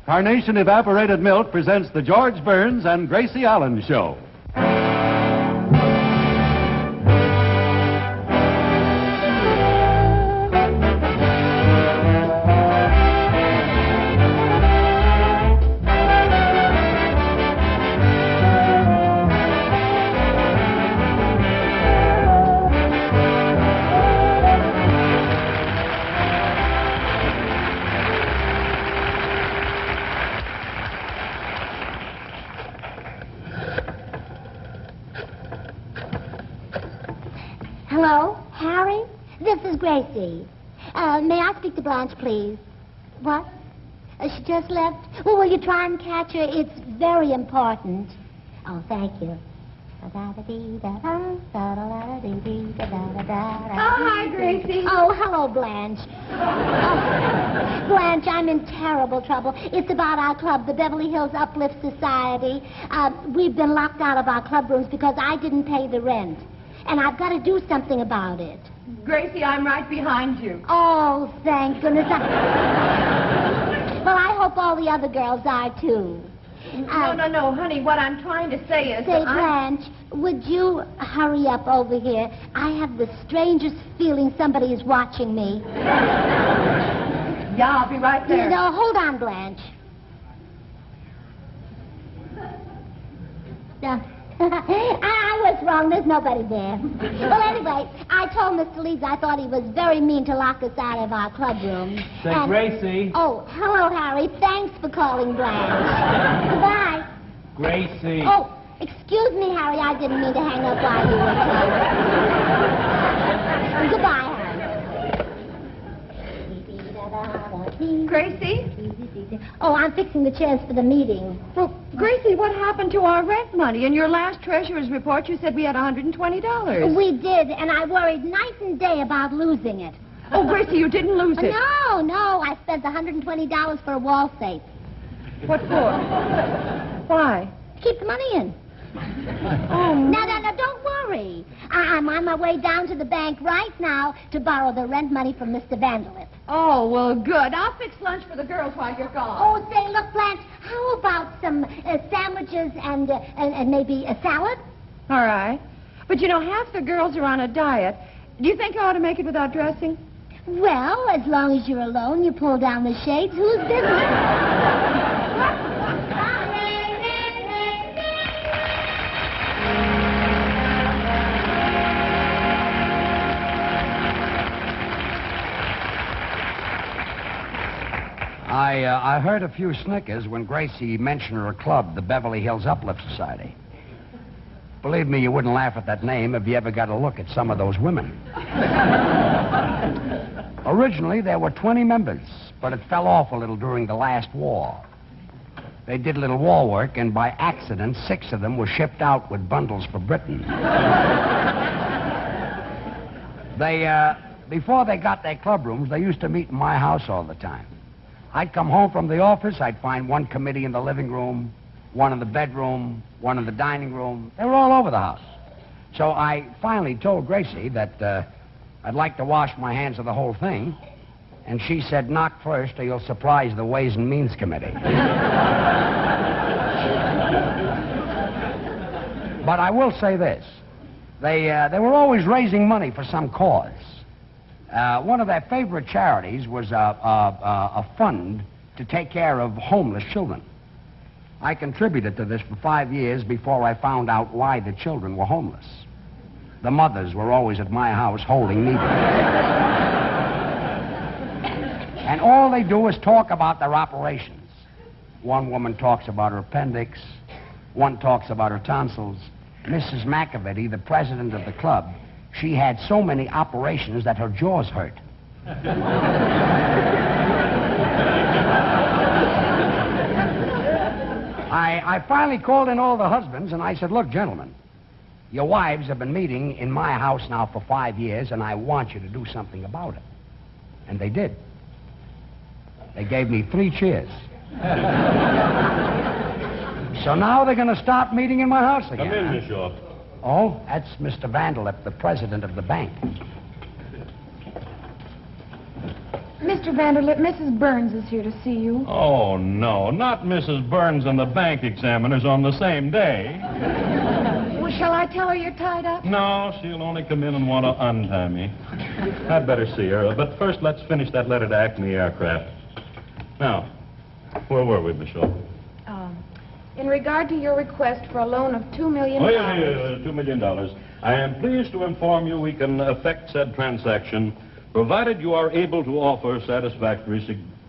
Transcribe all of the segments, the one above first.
Carnation Evaporated Milk presents the George Burns and Gracie Allen Show. Hello, Harry? This is Gracie. May I speak to Blanche, please? What? She just left? Well, will you try and catch her? It's very important. Oh, thank you. Oh, hi, Gracie. Oh, hello, Blanche. Oh, Blanche, I'm in terrible trouble. It's about our club, the Beverly Hills Uplift Society. We've been locked out of our club rooms because I didn't pay the rent. And I've got to do something about it. Gracie, I'm right behind you. Oh, thank goodness. Well, I hope all the other girls are, too. No, honey. What I'm trying to say is Say, Blanche, would you hurry up over here? I have the strangest feeling somebody is watching me. Yeah, I'll be right there. No, hold on, Blanche. I was wrong. There's nobody there. Well, anyway, I told Mr. Leeds I thought he was very mean to lock us out of our club room. Say, Gracie. Oh, hello, Harry. Thanks for calling Blanche. Goodbye. Gracie. Oh, excuse me, Harry. I didn't mean to hang up while you were talking. Goodbye, Harry. Gracie? Oh, I'm fixing the chairs for the meeting. Well, Gracie, what happened to our rent money? In your last treasurer's report, you said we had $120. We did, and I worried night and day about losing it. Oh, Gracie, you didn't lose it. No. I spent the $120 for a wall safe. What for? Why? Keep the money in. Oh, No, don't worry. I'm on my way down to the bank right now to borrow the rent money from Mr. Vanderlip. Oh, well, good. I'll fix lunch for the girls while you're gone. Oh, say, look, Blanche, how about some sandwiches and maybe a salad? All right. But, half the girls are on a diet. Do you think I ought to make it without dressing? Well, as long as you're alone, you pull down the shades. Whose business? I heard a few snickers when Gracie mentioned her club, the Beverly Hills Uplift Society. Believe me, you wouldn't laugh at that name if you ever got a look at some of those women. Originally, there were 20 members, but it fell off a little during the last war. They did a little war work, and by accident, 6 of them were shipped out with bundles for Britain. Before they got their club rooms, they used to meet in my house all the time. I'd come home from the office, I'd find one committee in the living room, one in the bedroom, one in the dining room. They were all over the house. So I finally told Gracie that I'd like to wash my hands of the whole thing, and she said, knock first or you'll surprise the Ways and Means Committee. But I will say this. They were always raising money for some cause. One of their favorite charities was a fund to take care of homeless children. I contributed to this for 5 years before I found out why the children were homeless. The mothers were always at my house holding needles. And all they do is talk about their operations. One woman talks about her appendix. One talks about her tonsils. Mrs. McAvity, the president of the club, she had so many operations that her jaws hurt. I finally called in all the husbands, and I said, look, gentlemen, your wives have been meeting in my house now for 5 years, and I want you to do something about it. And they did. They gave me 3 cheers. So now they're going to start meeting in my house again. Come in, Miss York. Oh, that's Mr. Vanderlip, the president of the bank. Mr. Mr. Vanderlip, Mrs. Burns is here to see you. Oh, no, not Mrs. Burns and the bank examiners on the same day. Well, shall I tell her you're tied up? No, she'll only come in and want to untie me. I'd better see her. But first, let's finish that letter to Acme Aircraft. Now, where were we, Miss Shaw? In regard to your request for a loan of $2 million... Oh, yeah, $2 million. I am pleased to inform you we can effect said transaction, provided you are able to offer satisfactory security.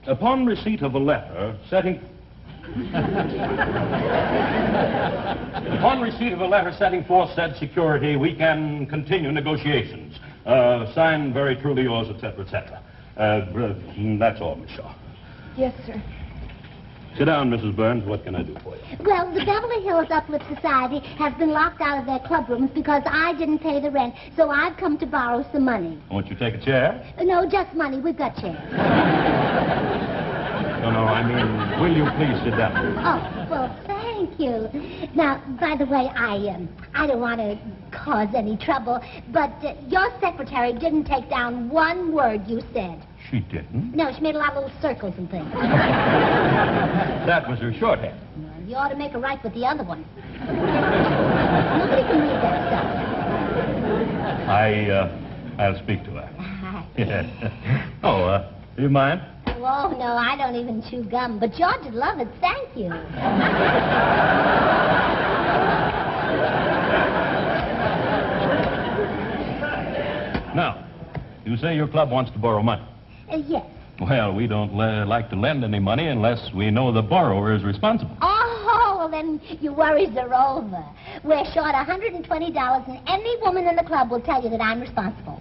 Upon receipt of a letter setting forth said security, we can continue negotiations. Signed, very truly yours, etc., etc. That's all, Miss Shaw. Yes, sir. Sit down, Mrs. Burns. What can I do for you? Well, the Beverly Hills Uplift Society has been locked out of their club rooms because I didn't pay the rent, so I've come to borrow some money. Won't you take a chair? No, just money. We've got chairs. No, I mean, will you please sit down? Oh, well, thank you. Now, by the way, I don't want to cause any trouble, but your secretary didn't take down one word you said. She didn't? No, she made a lot of little circles and things. That was her shorthand. Well, you ought to make her right with the other one. Nobody can read that stuff. I'll speak to her. Oh, do you mind? Oh, no, I don't even chew gum, but George would love it. Thank you. Now, you say your club wants to borrow money. Yes. Well, we don't like to lend any money unless we know the borrower is responsible. Oh, well, then your worries are over. We're short $120, and any woman in the club will tell you that I'm responsible.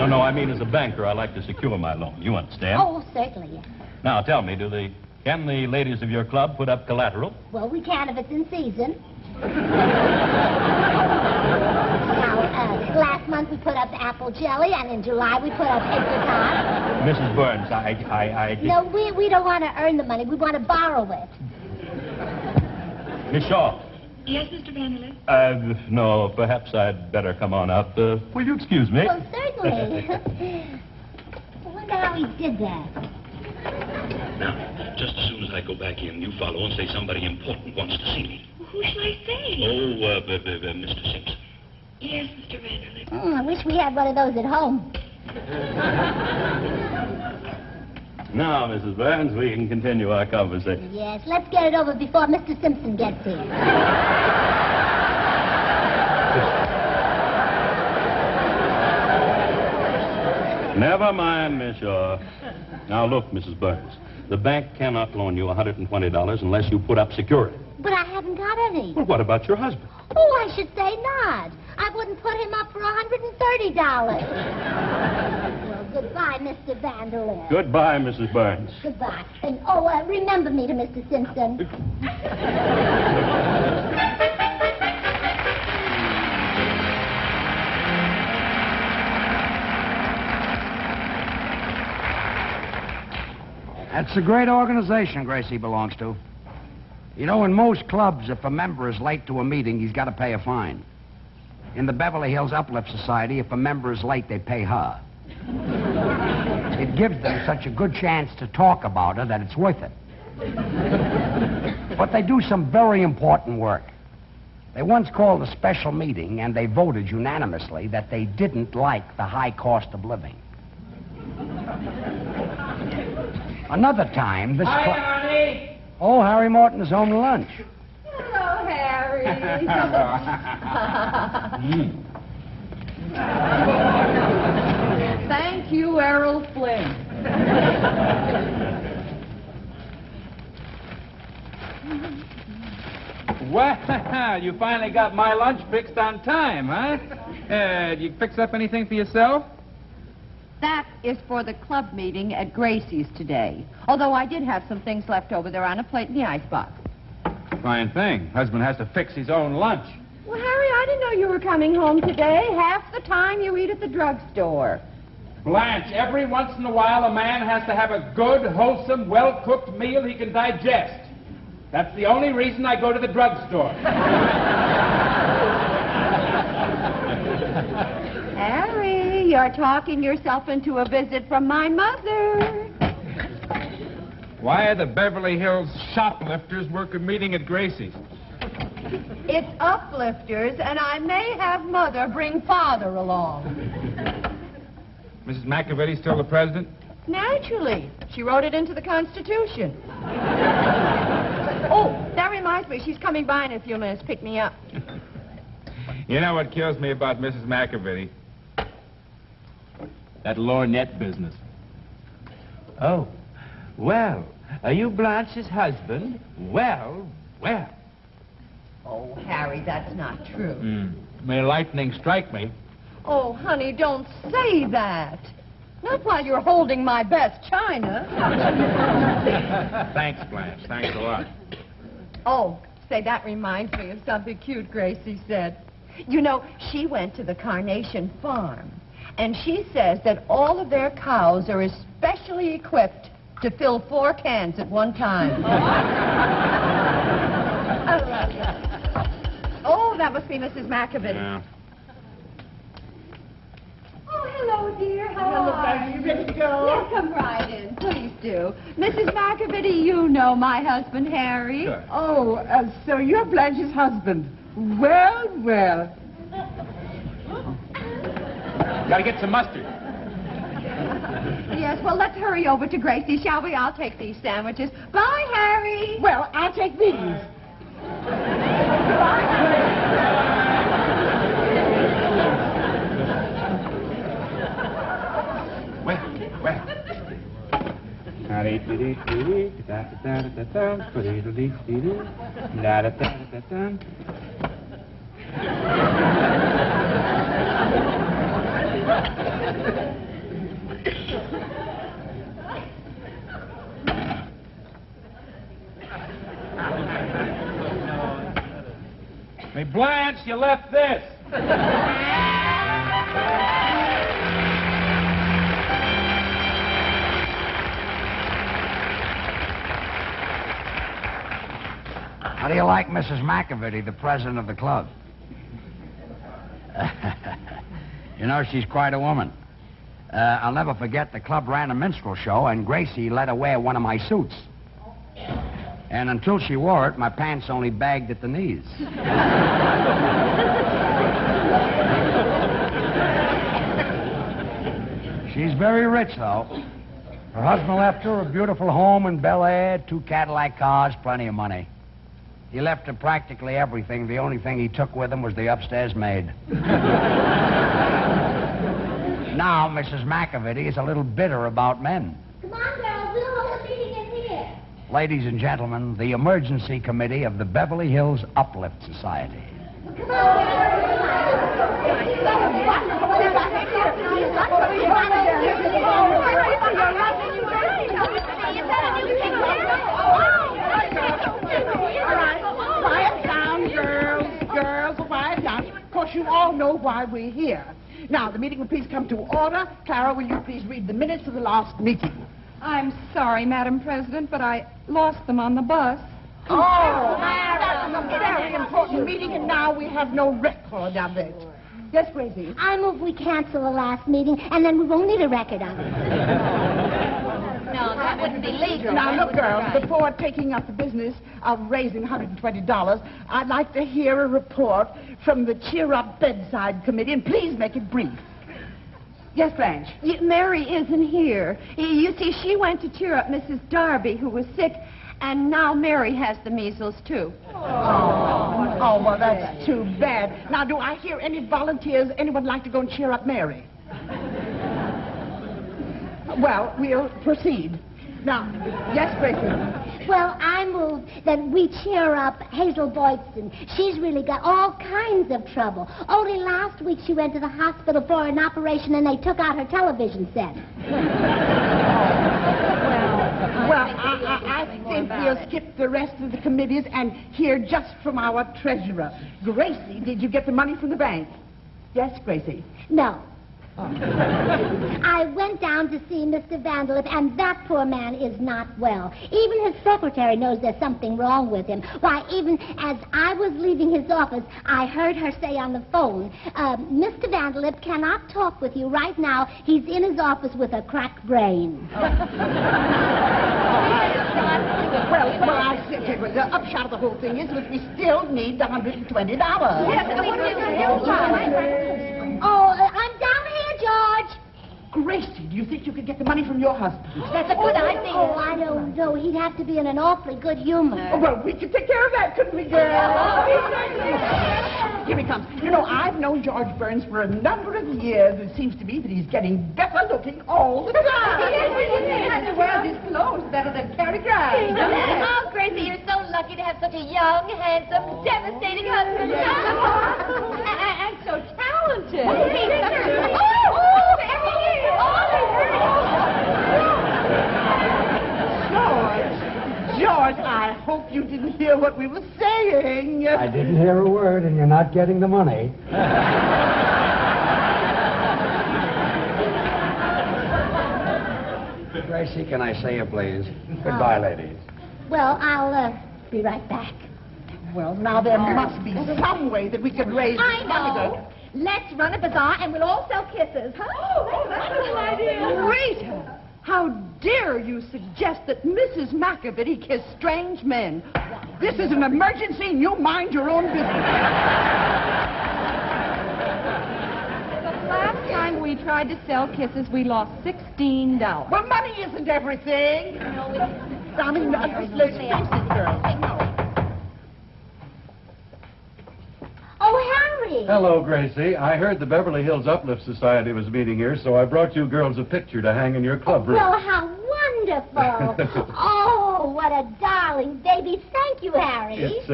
No, I mean as a banker, I like to secure my loan. You understand? Oh, certainly, yes. Now, tell me, can the ladies of your club put up collateral? Well, we can if it's in season. Last month we put up apple jelly, and in July we put up apricot. Mrs. Burns, No, we don't want to earn the money. We want to borrow it. Miss Shaw. Yes, Mr. Vanderlip? No, perhaps I'd better come on up. Will you excuse me? Well, certainly. I wonder how he did that. Now, just as soon as I go back in, you follow and say somebody important wants to see me. Well, who shall I say? Oh, Mr. Simpson. Yes, Mr. Vanderlip. I wish we had one of those at home. Now, Mrs. Burns, we can continue our conversation. Yes, let's get it over before Mr. Simpson gets here. Never mind, Miss Shaw. Now, look, Mrs. Burns, the bank cannot loan you $120 unless you put up security. But I haven't got any. Well, what about your husband? Oh, I should say not. I wouldn't put him up for $130. Well, goodbye, Mr. Vanderlip. Goodbye, Mrs. Burns. Goodbye. And, remember me to Mr. Simpson. That's a great organization Gracie belongs to. You know, in most clubs, if a member is late to a meeting, he's got to pay a fine. In the Beverly Hills Uplift Society, if a member is late, they pay her. It gives them such a good chance to talk about her that it's worth it. But they do some very important work. They once called a special meeting, and they voted unanimously that they didn't like the high cost of living. Another time, this... Hi, honey. Oh, Harry Morton is home to lunch. Hello, Harry. Thank you, Errol Flynn. Well, you finally got my lunch fixed on time, huh? Did you fix up anything for yourself? That is for the club meeting at Gracie's today. Although I did have some things left over there on a plate in the icebox. Fine thing. Husband has to fix his own lunch. Well, Harry, I didn't know you were coming home today. Half the time you eat at the drugstore. Blanche, every once in a while a man has to have a good, wholesome, well-cooked meal he can digest. That's the only reason I go to the drugstore. you're talking yourself into a visit from my mother. Why are the Beverly Hills shoplifters work a meeting at Gracie's? It's uplifters, and I may have Mother bring Father along. Mrs. McAvity still the president? Naturally. She wrote it into the Constitution. Oh, that reminds me. She's coming by in a few minutes. Pick me up. You know what kills me about Mrs. McAvity? That lorgnette business. Oh, well, are you Blanche's husband? Well, well. Oh, Harry, that's not true. May lightning strike me. Oh, honey, don't say that. Not while you're holding my best china. Thanks, Blanche. Thanks a lot. Oh, say, that reminds me of something cute Gracie said. You know, she went to the Carnation Farm, and she says that all of their cows are especially equipped to fill 4 cans at one time. Oh, that must be Mrs. McAvity. Yeah. Oh, hello, dear. How are you? Ready to go? Yes, come right in. Please do. Mrs. McAvity, you know my husband, Harry. Sure. Oh, so you're Blanche's husband. Well, well. Gotta get some mustard. Yes, well, let's hurry over to Gracie, shall we? I'll take these sandwiches. Bye, Harry. Well, I'll take these. Hey, Blanche, you left this. How do you like Mrs. McAvity, the president of the club? You know, she's quite a woman. I'll never forget the club ran a minstrel show, and Gracie let her wear one of my suits. And until she wore it, my pants only bagged at the knees. She's very rich, though. Her husband left her a beautiful home in Bel Air, 2 Cadillac cars, plenty of money. He left her practically everything. The only thing he took with him was the upstairs maid. Now, Mrs. McAvity is a little bitter about men. Come on, girls. We'll hold a meeting in here. Ladies and gentlemen, the emergency committee of the Beverly Hills Uplift Society. Come on, Quiet down, girls. Girls, quiet down. Of course, you all know why we're here. Now, the meeting will please come to order. Clara, will you please read the minutes of the last meeting? I'm sorry, Madam President, but I lost them on the bus. Oh, that's a very important meeting, and now we have no record of it. Yes, Gracie? I move we cancel the last meeting, and then we won't need a record of it. No, that wouldn't be legal. Now, look, girls, before taking up the business of raising $120, I'd like to hear a report from the Cheer Up Bedside Committee, and please make it brief. Yes, Blanche? Mary isn't here. You see, she went to cheer up Mrs. Darby, who was sick, and now Mary has the measles, too. Oh, well, that's too bad. Now, do I hear any volunteers? Anyone like to go and cheer up Mary? Well, we'll proceed. Now, yes, Gracie? Well, I move that we cheer up Hazel Boydston. She's really got all kinds of trouble. Only last week she went to the hospital for an operation and they took out her television set. Well, I think we'll skip the rest of the committees and hear just from our treasurer. Gracie, did you get the money from the bank? Yes, Gracie? No. I went down to see Mr. Vanderlip, and that poor man is not well. Even his secretary knows there's something wrong with him. Why, even as I was leaving his office, I heard her say on the phone, Mr. Vanderlip cannot talk with you right now. He's in his office with a cracked brain. Well, I said, well, the upshot of the whole thing is that we still need the $120. Yes, but what do we do? Oh, I'm down here, George. Gracie, do you think you could get the money from your husband? That's a good idea. Oh, I don't know. He'd have to be in an awfully good humor. Oh, well, we could take care of that, couldn't we, girl? Here he comes. You know, I've known George Burns for a number of years. It seems to me that he's getting better looking all the time. And he wears his clothes better than Cary Grant. Oh, Gracie, you're so lucky to have such a young, handsome, devastating husband. And so talented. George, I hope you didn't hear what we were saying. I didn't hear a word, and you're not getting the money. Gracie, can I say you please? Goodbye, ladies. Well, I'll be right back. Well, now there must be some way that we can raise I this money. know. Let's run a bazaar and we'll all sell kisses, huh? Oh, that's a good idea. Rita, how dare you suggest that Mrs. McAvity kiss strange men? This is an emergency and you mind your own business. The last time we tried to sell kisses, we lost $16. Well, money isn't everything. I mean, let's face it, girl. Oh, Harry. Hello, Gracie. I heard the Beverly Hills Uplift Society was meeting here, so I brought you girls a picture to hang in your club room. Well, how wonderful. Oh, what a darling baby. Thank you, Harry. It's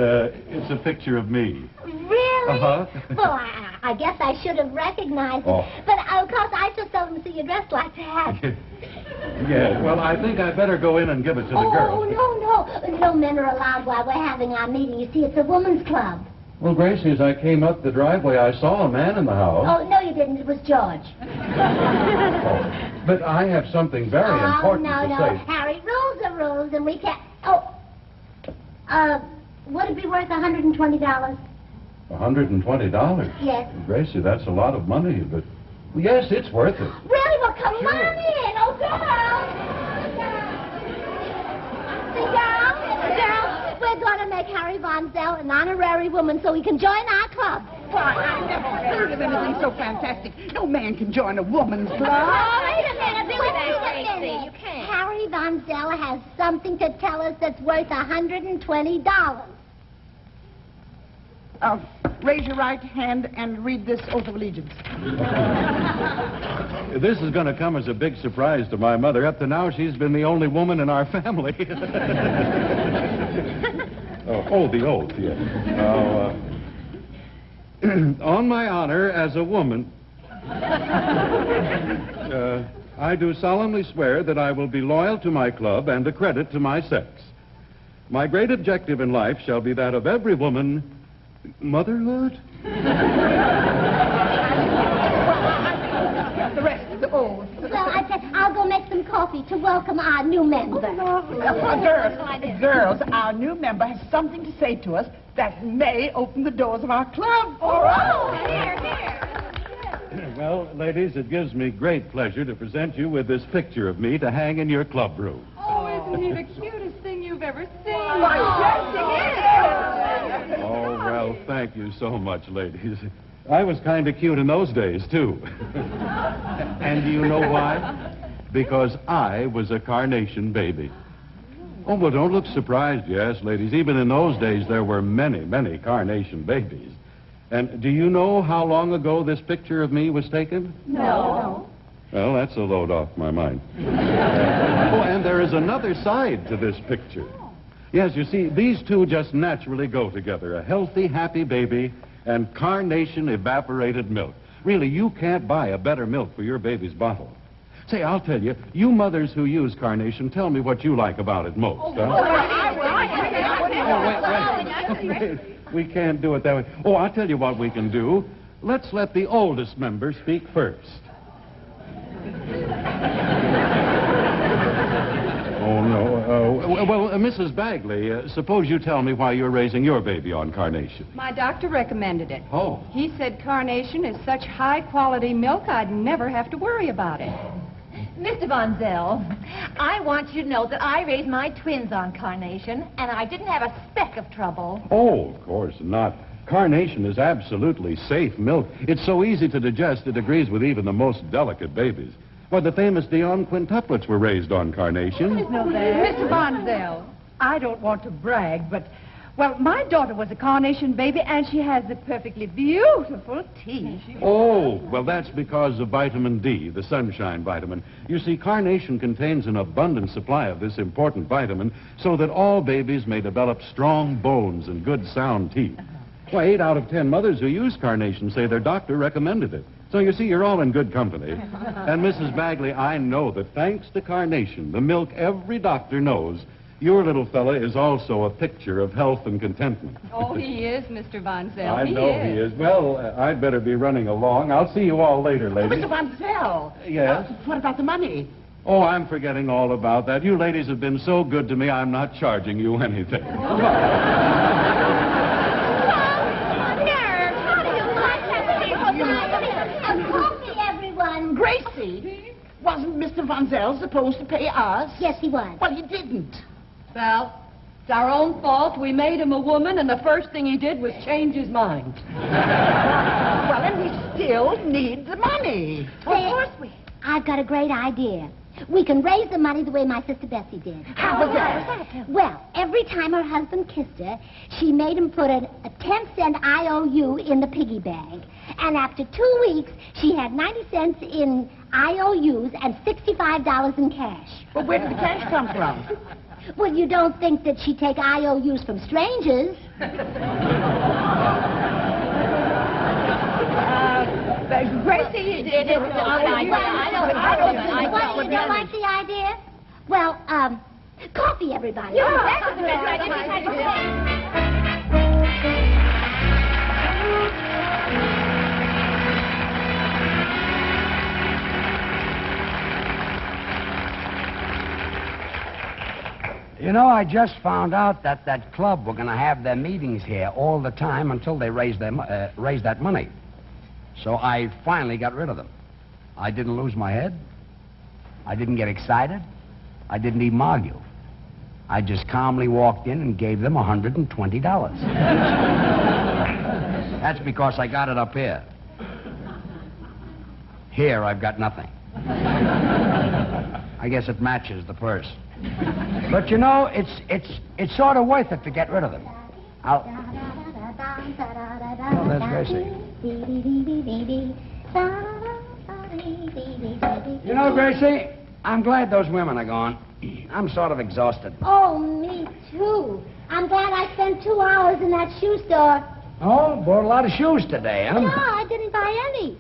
a picture of me. Really? Uh-huh. Well, I guess I should have recognized it. But, of course, I just seldom see you dressed like that. Yeah, well, I think I better go in and give it to the girls. Oh, no. No men are allowed while we're having our meeting. You see, it's a woman's club. Well, Gracie, as I came up the driveway, I saw a man in the house. Oh, no, you didn't. It was George. But I have something very important to say. Harry, rules are rules, and we can't... would it be worth $120? $120? Yes. Gracie, that's a lot of money, but... Well, yes, it's worth it. Really? Well, come on in. Oh, girls. Girls, we're going to make Harry Von Zell an honorary woman so he can join our club. Why, I never heard of anything so fantastic. No man can join a woman's club. Oh, wait a minute. You can't. Harry Von Zell has something to tell us that's worth $120. Raise your right hand and read this oath of allegiance. This is going to come as a big surprise to my mother. Up to now, she's been the only woman in our family. The oath, yes. On my honor as a woman, I do solemnly swear that I will be loyal to my club and a credit to my sex. My great objective in life shall be that of every woman... Motherhood? The rest of the oath. Well, I said I'll go make some coffee to welcome our new member. Girls, our new member has something to say to us that may open the doors of our club. Here. Well, ladies, it gives me great pleasure to present you with this picture of me to hang in your club room. Oh, isn't he the cutest thing you've ever seen? Oh, well, thank you so much, ladies. I was kind of cute in those days, too. And do you know why? Because I was a carnation baby. Oh, well, don't look surprised, yes, ladies. Even in those days, there were many, many carnation babies. And do you know how long ago this picture of me was taken? No. Well, that's a load off my mind. And there is another side to this picture. Yes, you see, these two just naturally go together. A healthy, happy baby and carnation evaporated milk. Really, you can't buy a better milk for your baby's bottle. Say, I'll tell you, you mothers who use carnation, tell me what you like about it most. Wait. We can't do it that way. Oh, I'll tell you what we can do. Let's let the oldest member speak first. well, Mrs. Bagley, suppose you tell me why you're raising your baby on Carnation. My doctor recommended it. Oh. He said Carnation is such high-quality milk, I'd never have to worry about it. Mr. Von Zell, I want you to know that I raised my twins on Carnation, and I didn't have a speck of trouble. Oh, of course not. Carnation is absolutely safe milk. It's so easy to digest, it agrees with even the most delicate babies. Well, the famous Dion quintuplets were raised on Carnation. Mr. Von Zell, I don't want to brag, but, well, my daughter was a Carnation baby, and she has a perfectly beautiful teeth. Oh, well, that's because of vitamin D, the sunshine vitamin. You see, Carnation contains an abundant supply of this important vitamin so that all babies may develop strong bones and good sound teeth. Well, 8 out of 10 mothers who use Carnation say their doctor recommended it. So you see, you're all in good company. And Mrs. Bagley, I know that thanks to Carnation, the milk every doctor knows, your little fella is also a picture of health and contentment. Oh, he is, Mr. Von Zell. I know he is. Well, I'd better be running along. I'll see you all later, ladies. Mr. Von Zell. Yes? What about the money? Oh, I'm forgetting all about that. You ladies have been so good to me, I'm not charging you anything. Gracie, wasn't Mr. Von Zell supposed to pay us? Yes, he was. Well, he didn't. Well, it's our own fault. We made him a woman, and the first thing he did was change his mind. Well, and we still need the money. Of course we... I've got a great idea. We can raise the money the way my sister Bessie did. How was that? Well, every time her husband kissed her, she made him put a 10-cent IOU in the piggy bank. And after 2 weeks, she had 90 cents in IOUs and $65 in cash. But where did the cash come from? Well, you don't think that she'd take IOUs from strangers. Gracie did it. I don't you don't like the idea? Well, coffee, everybody. You know, I just found out that that club were going to have their meetings here all the time until they raised that money. So I finally got rid of them. I didn't lose my head. I didn't get excited. I didn't even argue. I just calmly walked in and gave them $120. That's because I got it up here. Here, I've got nothing. I guess it matches the purse. But you know, it's sort of worth it to get rid of them. Oh, there's Gracie. You know, Gracie, I'm glad those women are gone. I'm sort of exhausted. Oh, me too. I'm glad I spent 2 hours in that shoe store. Oh, bought a lot of shoes today, huh? No, I didn't buy any.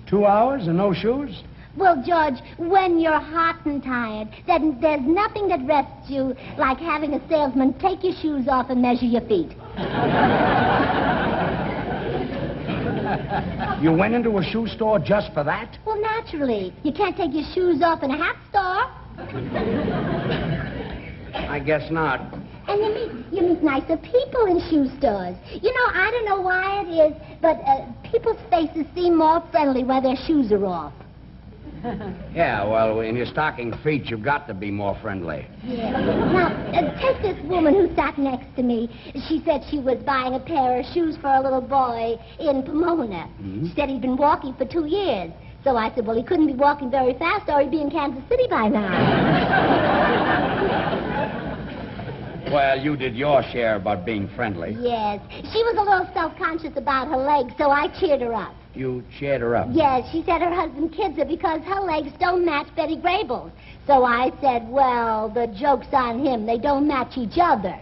2 hours and no shoes? Well, George, when you're hot and tired, then there's nothing that rests you like having a salesman take your shoes off and measure your feet. You went into a shoe store just for that? Well, naturally. You can't take your shoes off in a hat store. I guess not. And you meet nicer people in shoe stores. You know, I don't know why it is, but people's faces seem more friendly when their shoes are off. Yeah, well, in your stocking feet, you've got to be more friendly. Yeah. Now, take this woman who sat next to me. She said she was buying a pair of shoes for a little boy in Pomona. Mm-hmm. She said he'd been walking for 2 years. So I said, well, he couldn't be walking very fast or he'd be in Kansas City by now. Well, you did your share about being friendly. Yes. She was a little self-conscious about her legs, so I cheered her up. You cheered her up? Yes, she said her husband kids her because her legs don't match Betty Grable's. So I said, well, the joke's on him. They don't match each other.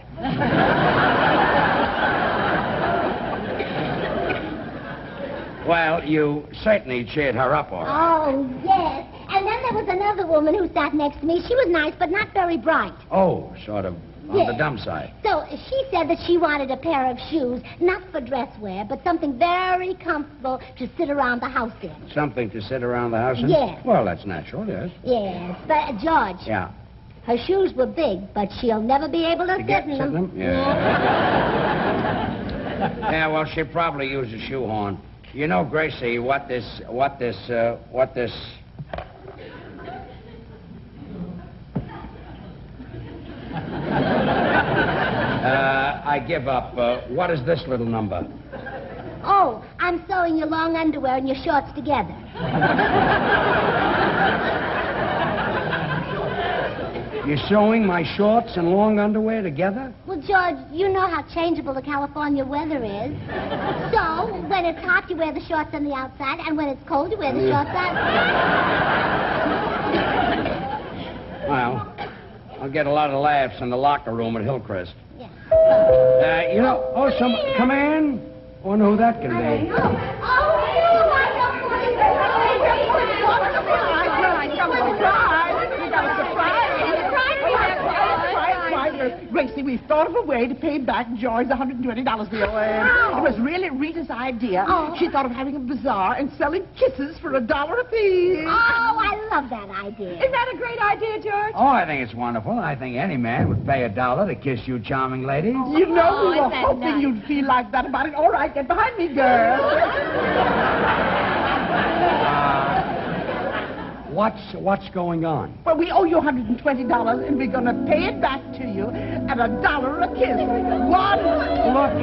Well, you certainly cheered her up, all right. Oh, yes. And then there was another woman who sat next to me. She was nice, but not very bright. Oh, sort of on the dumb side. So she said that she wanted a pair of shoes, not for dress wear, but something very comfortable to sit around the house in. Something to sit around the house in? Yes. Well, that's natural, yes. Yes. But, George. Yeah. Her shoes were big, but she'll never be able to sit in them. Yeah. Yeah, well, she'll probably use a shoehorn. You know, Gracie, what this... I give up. What is this little number? Oh, I'm sewing your long underwear and your shorts together. You're sewing my shorts and long underwear together? Well, George, you know how changeable the California weather is. So, when it's hot, you wear the shorts on the outside, and when it's cold, you wear the shorts on... Well, I'll get a lot of laughs in the locker room at Hillcrest. Yeah. You know, come in. Wonder who that can be. Gracie, we thought of a way to pay back George the $120 we owe him. It was really Rita's idea. Oh. She thought of having a bazaar and selling kisses for $1 apiece. Oh, I love that idea. Isn't that a great idea, George? Oh, I think it's wonderful. I think any man would pay $1 to kiss you charming ladies. You know, we were isn't that hoping nice? you'd feel like that about it. All right, get behind me, girl. What's going on? Well, we owe you $120, and we're going to pay it back to you at $1 a kiss. One. Look,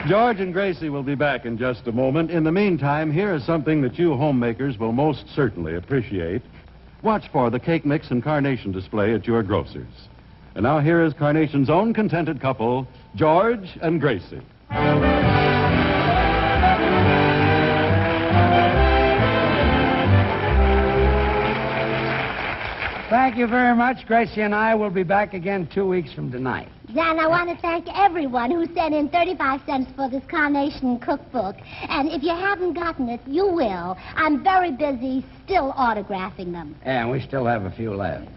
George and Gracie will be back in just a moment. In the meantime, here is something that you homemakers will most certainly appreciate. Watch for the cake mix and carnation display at your grocer's. And now here is Carnation's own contented couple, George and Gracie. Thank you very much. Gracie and I will be back again 2 weeks from tonight. Dan, I want to thank everyone who sent in 35 cents for this Carnation cookbook. And if you haven't gotten it, you will. I'm very busy still autographing them. And we still have a few left.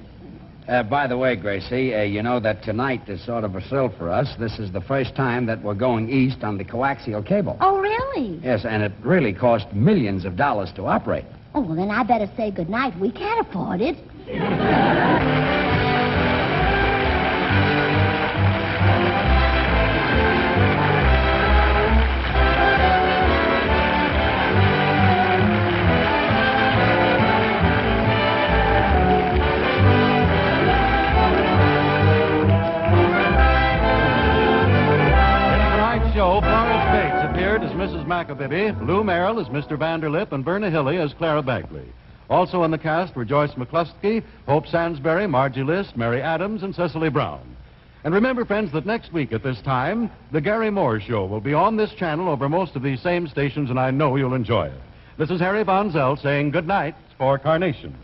By the way, Gracie, you know that tonight is sort of a thrill for us. This is the first time that we're going east on the coaxial cable. Oh, really? Yes, and it really cost millions of dollars to operate. Oh, well, then I better say goodnight. We can't afford it. As Mrs. McAbibby, Lou Merrill as Mr. Vanderlip, and Verna Hilly as Clara Bagley. Also in the cast were Joyce McCluskey, Hope Sansbury, Margie List, Mary Adams, and Cecily Brown. And remember, friends, that next week at this time, the Gary Moore Show will be on this channel over most of these same stations, and I know you'll enjoy it. This is Harry Von Zell saying good night for Carnation.